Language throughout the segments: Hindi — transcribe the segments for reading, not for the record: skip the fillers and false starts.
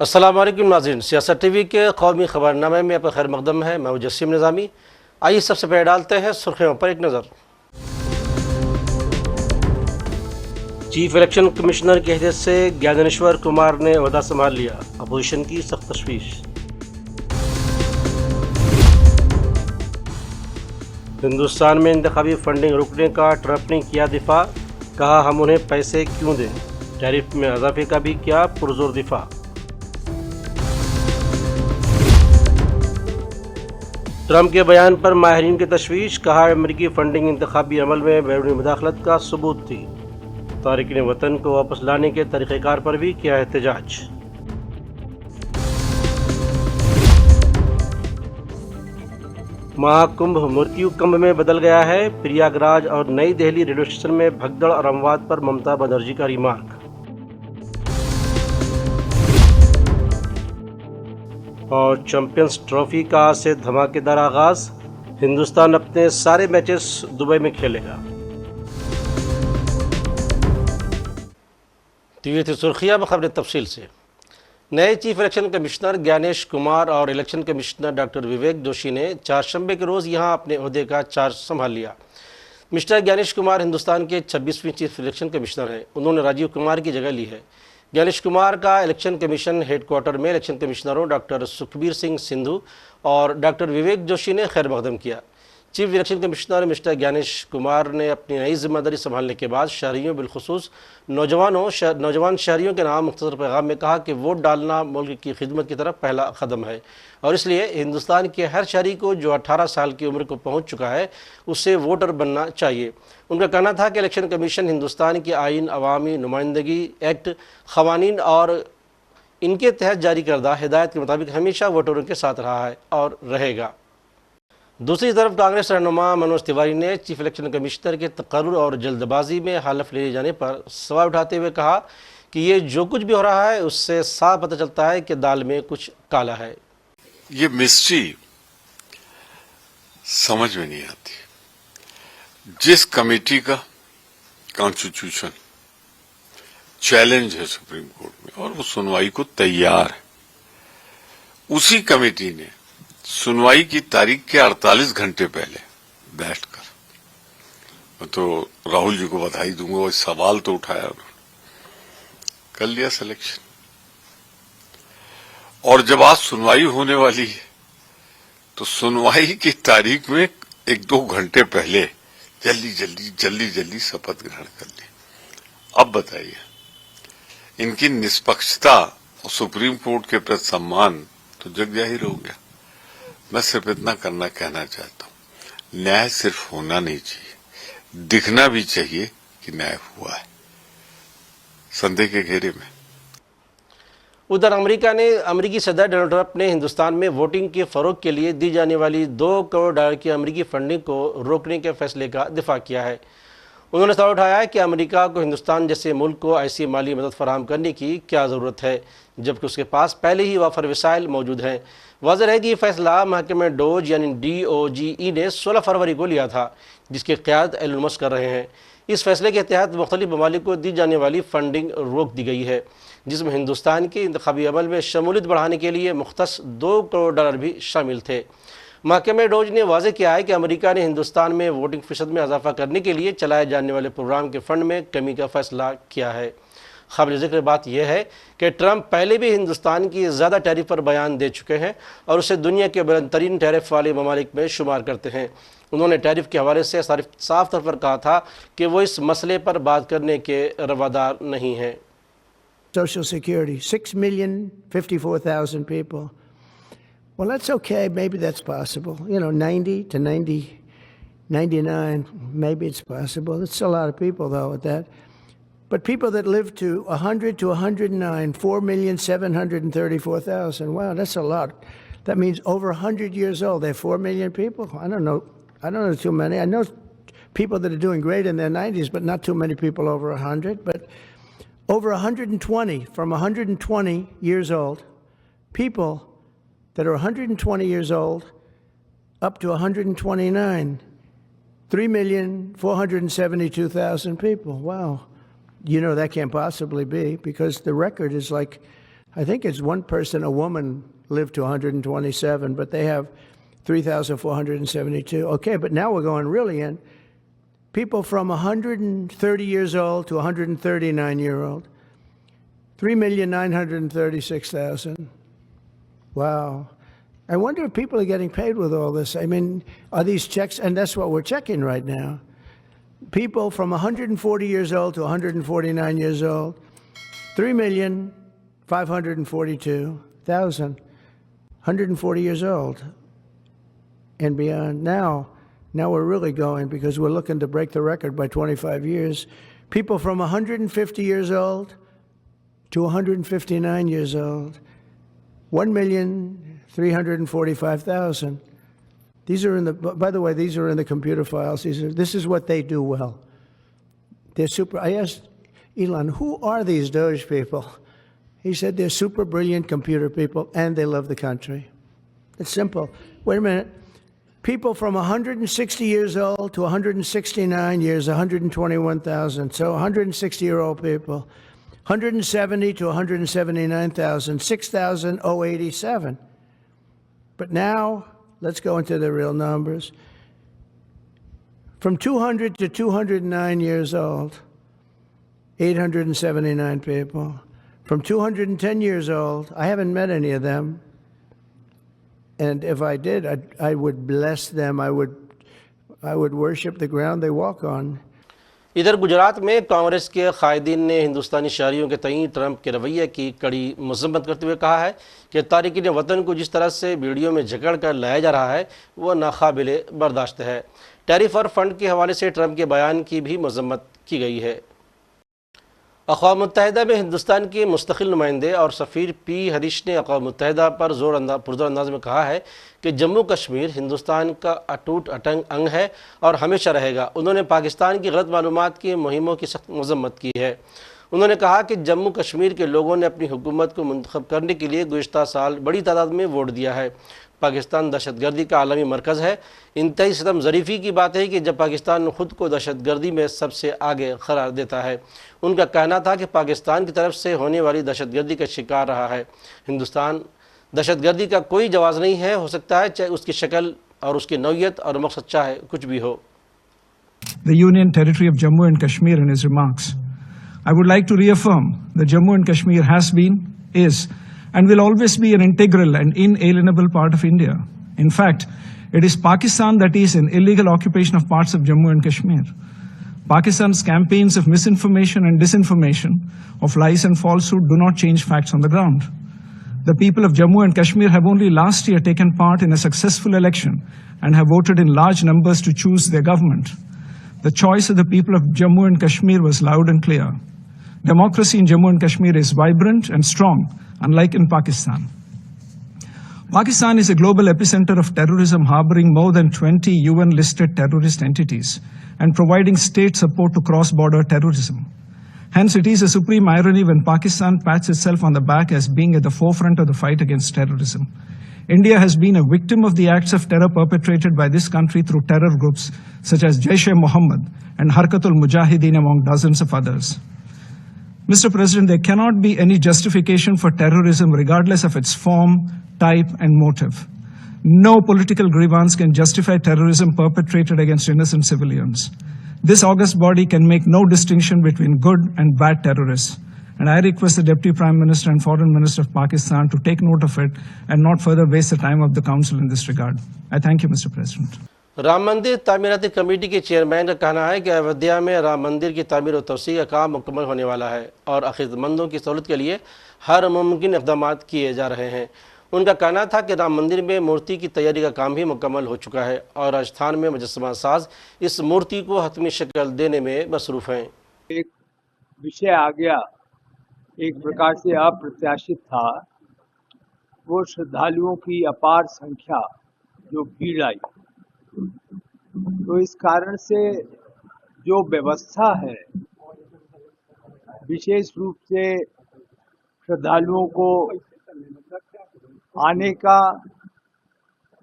अस्सलाम वालेकुम नाज़रीन, सियासत टीवी के कौमी खबरनामे में आपका खैर मकदम है। मैं मुजस्सिम निज़ामी। आइए सबसे पहले डालते हैं सुर्खियों पर एक नज़र। चीफ इलेक्शन कमिश्नर की हैसियत से ज्ञानेश्वर कुमार ने ओहदा संभाल लिया, अपोजिशन की सख्त तशवीश। हिंदुस्तान में इंतखाबी फंडिंग रुकने का ट्रंप ने किया दिफा, कहा हम उन्हें पैसे क्यों दें, टैरिफ में इजाफे का भी किया पुरजोर दिफा। ट्रंप के बयान पर माहिरीन की तशवीश, कहा अमरीकी फंडिंग इंतखाबी अमल में बैरूनी मुदाखलत का सबूत थी। तारिकीन वतन को वापस लाने के तरीक़ेकार पर भी किया एहतजाज। महाकुंभ मृत्यु कुंभ में बदल गया है, प्रयागराज और नई दिल्ली रेलवे स्टेशन में भगदड़ और अमवात पर ममता बनर्जी का रिमार्क। और चैंपियंस ट्रॉफी का आज से धमाकेदार आगाज, हिंदुस्तान अपने सारे मैचेस दुबई में खेलेगा। तो ये थी सुर्खियां, खबरें तफसील से। नए chief election commissioner Gyanesh Kumar और election commissioner doctor Vivek Joshi ने चारशंबे के रोज़ यहां अपने ओहदे का चार्ज संभाल लिया। मिस्टर ज्ञानेश कुमार हिंदुस्तान के 26वें चीफ इलेक्शन कमिश्नर हैं। उन्होंने राजीव कुमार की जगह ली है। ज्ञानेश कुमार का इलेक्शन कमीशन हेडक्वार्टर में इलेक्शन कमिश्नरों डॉक्टर सुखबीर सिंह सिंधु और डॉक्टर विवेक जोशी ने खैर मकदम किया। Chief election commissioner mister Gyanesh Kumar ने अपनी नई जिम्मेदारी संभालने के बाद शहरियों बिलखुसूस नौजवान शहरियों के नाम मुख्तसर पैगाम में कहा कि वोट डालना मुल्क की खिदमत की तरफ पहला कदम है और इसलिए हिंदुस्तान के हर शहरी को जो 18 साल की उम्र को पहुंच चुका है उससे वोटर बनना चाहिए। उनका कहना था कि इलेक्शन कमीशन हिंदुस्तान की आइन, अवामी नुमाइंदगी एक्ट, क़वानीन और इनके तहत जारी करदा हिदायत के मुताबिक हमेशा वोटरों के साथ रहा है और रहेगा। दूसरी तरफ कांग्रेस रहनुमा मनोज तिवारी ने चीफ इलेक्शन कमिश्नर के तकर्रुर और जल्दबाजी में हलफ ले जाने पर सवाल उठाते हुए कहा कि ये जो कुछ भी हो रहा है उससे साफ पता चलता है कि दाल में कुछ काला है। ये मिस्ट्री समझ में नहीं आती। जिस कमेटी का कॉन्स्टिट्यूशन चैलेंज है सुप्रीम कोर्ट में और वो सुनवाई को तैयार है, उसी कमेटी ने सुनवाई की तारीख के 48 घंटे पहले बैठकर, मैं तो राहुल जी को बधाई दूंगा, वो सवाल तो उठाया उन्होंने, कर लिया सिलेक्शन। और जब आज सुनवाई होने वाली है तो सुनवाई की तारीख में 1-2 घंटे पहले जल्दी शपथ ग्रहण कर ली। अब बताइए, इनकी निष्पक्षता और सुप्रीम कोर्ट के प्रति सम्मान तो जग जाहिर हो गया। मैं सिर्फ इतना कहना चाहता हूं, न्याय सिर्फ होना नहीं चाहिए, दिखना भी चाहिए कि न्याय हुआ है, संदेह के घेरे में। उधर अमेरिकी सदर डोनाल्ड ट्रंप ने हिंदुस्तान में वोटिंग के फ़रोग के लिए दी जाने वाली $2 करोड़ की अमेरिकी फंडिंग को रोकने के फैसले का दिफा किया है। उन्होंने सवाल उठाया है कि अमेरिका को हिंदुस्तान जैसे मुल्क को ऐसी माली मदद फराहम करने की क्या ज़रूरत है जबकि उसके पास पहले ही वाफर वसाइल मौजूद हैं। वाज़ेह है कि ये फैसला महकमे डोज यानी DOGE ने 16 फरवरी को लिया था, जिसकी क़यादत एलन मस्क कर रहे हैं। इस फैसले के तहत मुख्तलिफ ममालिक को दी जाने वाली फंडिंग रोक दी गई है, जिसमें हिंदुस्तान के इंतखाबी अमल में शमूलियत बढ़ाने के लिए मुख्तस $2 करोड़ भी शामिल थे। महकमे डोज ने वाज़ेह किया है कि अमेरिका ने हिंदुस्तान में वोटिंग फ़ीसद में इजाफा करने के लिए चलाए जाने वाले प्रोग्राम के फ़ंड में कमी का फ़ैसला किया है। काबिल ज़िक्र बात यह है कि ट्रंप पहले भी हिंदुस्तान की ज़्यादा टैरिफ पर बयान दे चुके हैं और उसे दुनिया के बुलंद तरीन टैरिफ वाले ममालिक में शुमार करते हैं। उन्होंने टैरिफ के हवाले से साफ तौर पर कहा था कि वो इस मसले पर बात करने के रवादार नहीं हैं। Social Security, 6,054,000 people. Well, that's okay. Maybe that's possible. 90 to 99, maybe it's possible. It's a lot of people, though, at that. But people that live to 100 to 109, 4,734,000. Wow, that's a lot. That means over 100 years old. They have 4 million people. I don't know too many. I know people that are doing great in their 90s, but not too many people over 100. But over 120, from 120 years old, people that are 120 years old up to 129, 3,472,000 people. Wow. That can't possibly be, because the record is like I think it's one person, a woman, lived to 127, but they have 3,472. Okay, but now we're going really in. People from 130 years old to 139-year-old, 3,936,000. Wow. I wonder if people are getting paid with all this. I mean, are these checks? And that's what we're checking right now. People from 140 years old to 149 years old, 3,542,000, 140 years old and beyond. Now we're really going, because we're looking to break the record by 25 years. People from 150 years old to 159 years old, 1,345,000. These are in the, by the way, these are in the computer files. This is what they do well. They're super. I asked Elon, who are these Doge people? He said they're super brilliant computer people and they love the country. It's simple. Wait a minute. People from 160 years old to 169 years, 121,000. So 160-year-old people. 170 to 179,000, 6,087. But now, let's go into the real numbers. From 200 to 209 years old, 879 people. From 210 years old, I haven't met any of them. And if I did, I would bless them. I would worship the ground they walk on. इधर गुजरात में कांग्रेस के कायदीन ने हिंदुस्तानी शहरियों के तईं ट्रंप के रवैये की कड़ी मजम्मत करते हुए कहा है कि तारिकीन वतन को जिस तरह से वीडियो में जकड़ कर लाया जा रहा है वह नाकाबिले बर्दाश्त है। टैरिफ और फंड के हवाले से ट्रंप के बयान की भी मजम्मत की गई है। अक़वाम मुत्तहिदा में हिंदुस्तान के मुस्तकिल नुमाइंदे और सफ़ीर पी हरीश ने अक़वाम मुत्तहिदा पर पुरज़ोर अंदाज में कहा है कि जम्मू कश्मीर हिंदुस्तान का अटूट अंग है और हमेशा रहेगा। उन्होंने पाकिस्तान की गलत मालूमात की मुहिमों की सख्त मजम्मत की है। उन्होंने कहा कि जम्मू कश्मीर के लोगों ने अपनी हुकूमत को मुंतखब करने के लिए गुज़िश्ता साल बड़ी तादाद में वोट दिया है। पाकिस्तान दहशतगर्दी का आलमी मरकज़ है। इंतहाई सितम ज़रीफ़ी की बात है कि जब पाकिस्तान खुद को दहशतगर्दी में सबसे आगे करार देता है। उनका कहना था कि पाकिस्तान की तरफ से होने वाली दहशतगर्दी का शिकार रहा है। हिंदुस्तान दहशतगर्दी का कोई जवाज़ नहीं है, हो सकता है चाहे उसकी शक्ल और उसकी नौइयत और मकसद चाहे कुछ भी हो। The Union Territory of Jammu and Kashmir in his remarks. I would like to reaffirm that Jammu and Kashmir has been, is, and will always be an integral and inalienable part of India. In fact, it is Pakistan that is in illegal occupation of parts of Jammu and Kashmir. Pakistan's campaigns of misinformation and disinformation, of lies and falsehood do not change facts on the ground. The people of Jammu and Kashmir have only last year taken part in a successful election and have voted in large numbers to choose their government. The choice of the people of Jammu and Kashmir was loud and clear. Democracy in Jammu and Kashmir is vibrant and strong, unlike in Pakistan. Pakistan is a global epicenter of terrorism, harboring more than 20 UN-listed terrorist entities and providing state support to cross-border terrorism. Hence, it is a supreme irony when Pakistan pats itself on the back as being at the forefront of the fight against terrorism. India has been a victim of the acts of terror perpetrated by this country through terror groups such as Jaish-e-Mohammed and Harkatul Mujahideen, among dozens of others. Mr. President, there cannot be any justification for terrorism regardless of its form, type, and motive. No political grievance can justify terrorism perpetrated against innocent civilians. This august body can make no distinction between good and bad terrorists. And I request the Deputy Prime Minister and Foreign Minister of Pakistan to take note of it and not further waste the time of the Council in this regard. I thank you, Mr. President. Ram मंदिर तामीराती कमेटी के चेयरमैन का कहना है कि अयोध्या में राम मंदिर की तामीर और तवसीह का काम मुकम्मल होने वाला है और अक़ीदतमंदों की सहूलत के लिए हर मुमकिन इक़दाम किए जा रहे हैं। उनका कहना था कि राम मंदिर में मूर्ति की तैयारी का काम भी मुकम्मल हो चुका है और राजस्थान में मुजस्समा साज इस मूर्ति को हतमी शक्ल देने में मसरूफ़ हैं। एक विषय आ गया, एक प्रकार से अप्रत्याशित था, वो श्रद्धालुओं की अपार संख्या जो भीड़ आई। तो इस कारण से जो व्यवस्था है, विशेष रूप से श्रद्धालुओं को आने का,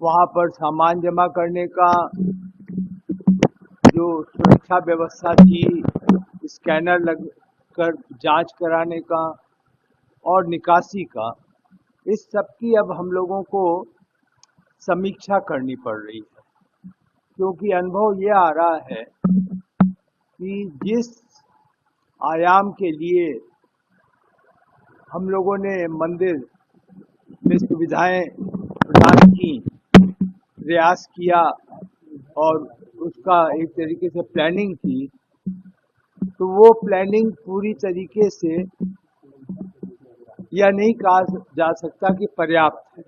वहाँ पर सामान जमा करने का, जो सुरक्षा व्यवस्था थी, स्कैनर लग कर जांच कराने का, और निकासी का, इस सब की अब हम लोगों को समीक्षा करनी पड़ रही है, क्योंकि अनुभव ये आ रहा है कि जिस आयाम के लिए हम लोगों ने मंदिर में सुविधाएं प्रदान की, प्रयास किया और उसका एक तरीके से प्लानिंग की, तो वो प्लानिंग पूरी तरीके से यह नहीं कहा जा सकता कि पर्याप्त है।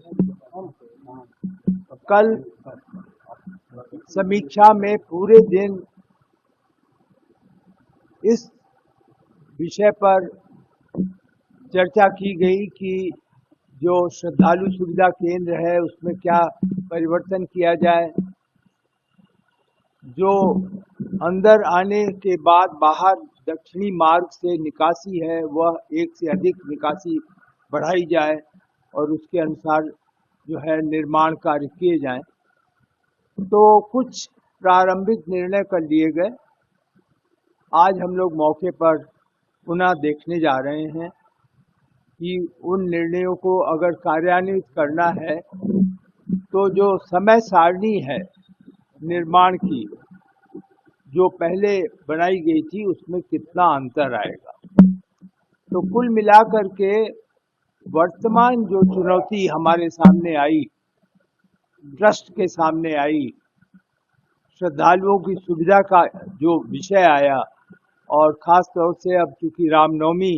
कल समीक्षा में पूरे दिन इस विषय पर चर्चा की गई कि जो श्रद्धालु सुविधा केंद्र है उसमें क्या परिवर्तन किया जाए, जो अंदर आने के बाद बाहर दक्षिणी मार्ग से निकासी है वह एक से अधिक निकासी बढ़ाई जाए और उसके अनुसार जो है निर्माण कार्य किए जाएं। तो कुछ प्रारंभिक निर्णय कर लिए गए। आज हम लोग मौके पर पुनः देखने जा रहे हैं कि उन निर्णयों को अगर कार्यान्वित करना है तो जो समय सारणी है निर्माण की, जो पहले बनाई गई थी, उसमें कितना अंतर आएगा। तो कुल मिलाकर के वर्तमान जो चुनौती हमारे सामने आई, ट्रस्ट के सामने आई, श्रद्धालुओं की सुविधा का जो विषय आया, और ख़ास तौर से अब चूँकि रामनवमी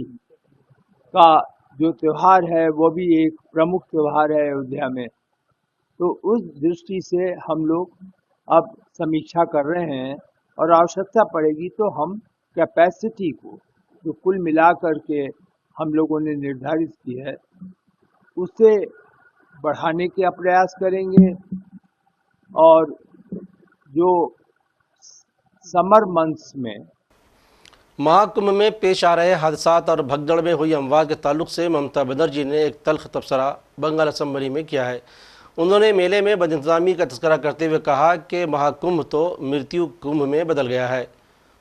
का जो त्यौहार है वो भी एक प्रमुख त्यौहार है अयोध्या में, तो उस दृष्टि से हम लोग अब समीक्षा कर रहे हैं और आवश्यकता पड़ेगी तो हम कैपेसिटी को जो कुल मिला करके हम लोगों ने निर्धारित की है उसे बढ़ाने का प्रयास करेंगे। और जो समर मंथ्स में महाकुंभ में पेश आ रहे हादसात और भगदड़ में हुई अमवात के ताल्लुक से ममता बनर्जी ने एक तल्ख तबसरा बंगाल असम्बली में किया है। उन्होंने मेले में बदइंतजामी का तस्करा करते हुए कहा कि महाकुंभ तो मृत्यु कुंभ में बदल गया है।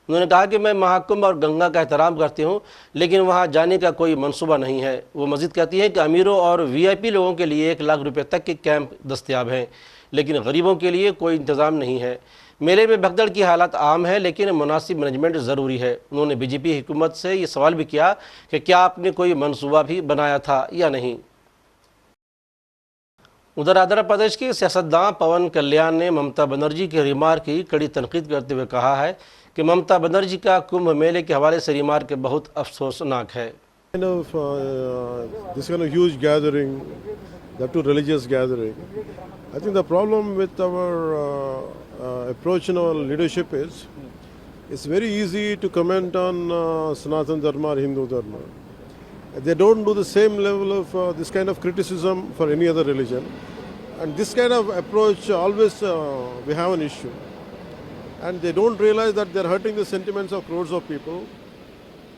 उन्होंने कहा कि मैं महाकुंभ और गंगा का एहतराम करती हूं, लेकिन वहां जाने का कोई मंसूबा नहीं है। वो मज़ीद कहती हैं कि अमीरों और वीआईपी लोगों के लिए 1 लाख रुपये तक के कैंप दस्तयाब हैं, लेकिन गरीबों के लिए कोई इंतज़ाम नहीं है। मेले में भगदड़ की हालत आम है, लेकिन मुनासिब मैनेजमेंट ज़रूरी है। उन्होंने बीजेपी हुकूमत से ये सवाल भी किया कि क्या आपने कोई मंसूबा भी बनाया था या नहीं। उधर आंध्र प्रदेश के सियासतदान पवन कल्याण ने ममता बनर्जी के रिमार्क की कड़ी तनकीद करते हुए कहा है कि ममता बनर्जी का कुंभ मेले के हवाले से रिमार्क बहुत अफसोसनाक है। This kind of huge gathering, that too religious gathering. I think the problem with our approach in our leadership is, it's very easy to comment on Sanatana Dharma or Hindu Dharma. They don't do the same level of this kind of criticism for any other religion. And this kind of approach always we have an issue. And they don't realize that they're hurting the sentiments of crores of people.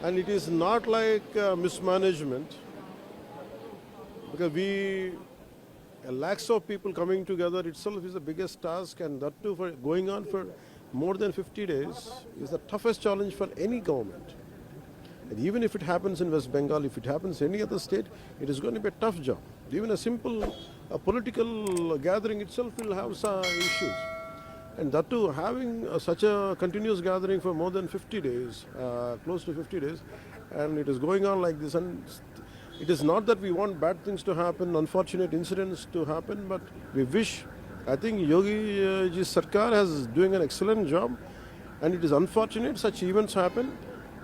And it is not like mismanagement, because lakhs of people coming together itself is the biggest task, and that too for going on for more than 50 days is the toughest challenge for any government. And even if it happens in West Bengal, if it happens in any other state, it is going to be a tough job. Even a simple political gathering itself will have some issues. And that too, having such a continuous gathering for more than 50 days, close to 50 days, and it is going on like this. And it is not that we want bad things to happen, unfortunate incidents to happen, but we wish, I think Yogi ji Sarkar is doing an excellent job, and it is unfortunate such events happen,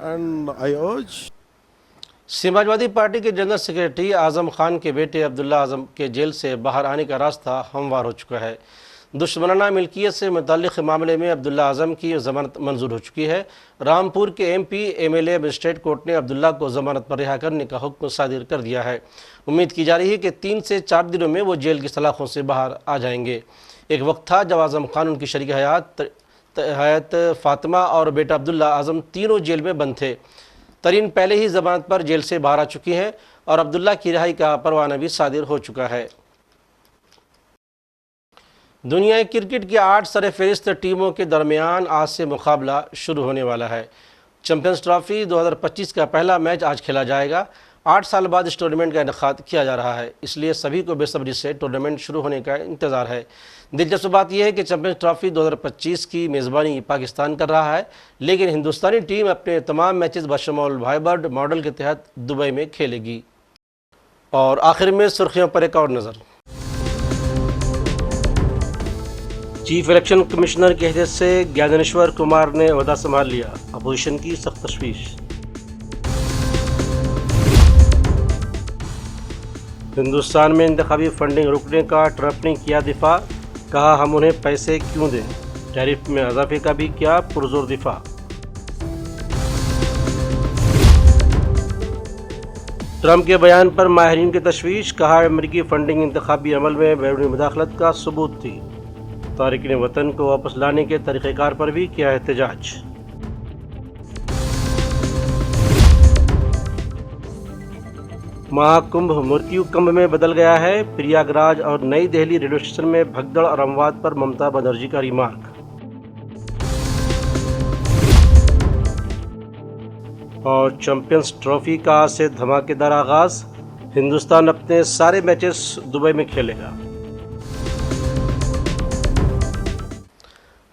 and I urge. Samajwadi party के जनरल सेक्रेटरी आजम खान के बेटे अब्दुल्ला आजम के जेल से बाहर आने का रास्ता हमवार हो चुका है। दुश्मनाना मिल्कियत से मुतल्लिक़ मामले में अब्दुल्ला आजम की जमानत मंजूर हो चुकी है। रामपुर के एमपी एमएलए मजिस्ट्रेट कोर्ट ने अब्दुल्ला को जमानत पर रिहा करने का हुक्म सादिर कर दिया है। उम्मीद की जा रही है कि 3 से 4 दिनों में वो जेल की सलाखों से बाहर आ जाएंगे। एक वक्त था जब आजम खान, उनकी शरीक हयात फातिमा और बेटा अब्दुल्ला आजम तीनों जेल में बंद थे। तरीन पहले ही जमानत पर जेल से बाहर आ चुकी हैं और अब्दुल्ला की रिहाई का परवाना भी सादिर हो चुका है। दुनिया क्रिकेट की 8 सरफहरिस्त टीमों के दरमियान आज से मुकाबला शुरू होने वाला है। चैंपियंस ट्रॉफी 2025 का पहला मैच आज खेला जाएगा। 8 साल बाद इस टूर्नामेंट का इनेकाद किया जा रहा है, इसलिए सभी को बेसब्री से टूर्नामेंट शुरू होने का इंतज़ार है। दिलचस्प बात यह है कि चैंपियंस ट्रॉफी 2025 की मेज़बानी पाकिस्तान कर रहा है, लेकिन हिंदुस्तानी टीम अपने तमाम मैचेस बशमूल वाइबर्ड मॉडल के तहत दुबई में खेलेगी। और आखिर में सुर्खियों पर एक और नज़र। चीफ इलेक्शन कमिश्नर की हैसियत से ज्ञानेश्वर कुमार ने ओहदा संभाल लिया, अपोजिशन की सख्त तशवीश। हिंदुस्तान में इंतखाबी फंडिंग रुकने का ट्रंप ने किया दिफा, कहा हम उन्हें पैसे क्यों दें, टैरिफ में इजाफे का भी किया पुरजोर दिफा। ट्रंप के बयान पर माहिरीन की तशवीश, कहा अमेरिकी फंडिंग इंतखाबी अमल में बैरूनी मुदाखलत का सबूत थी। तारिकीन वतन को वापस लाने के तरीक़ेकार पर भी किया एहतजाज। महाकुंभ मृत्यु कुंभ में बदल गया है, प्रयागराज और नई दिल्ली रेलवे स्टेशन में भगदड़ और अमवात पर ममता बनर्जी का रिमार्क। और चैंपियंस ट्रॉफी का आज से धमाकेदार आगाज, हिंदुस्तान अपने सारे मैचेस दुबई में खेलेगा।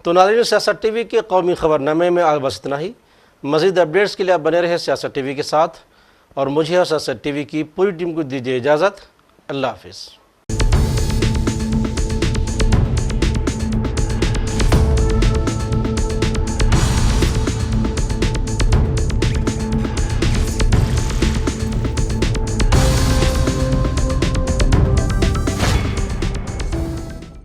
तो नाज़रीन, सियासत टीवी के कौमी खबरनामे में आज बस इतना ही। मज़ीद अपडेट्स के लिए आप बने रहे सियासत टीवी के साथ, और मुझे और सियासत टीवी की पूरी टीम को दीजिए इजाज़त। अल्लाह हाफ़िज़।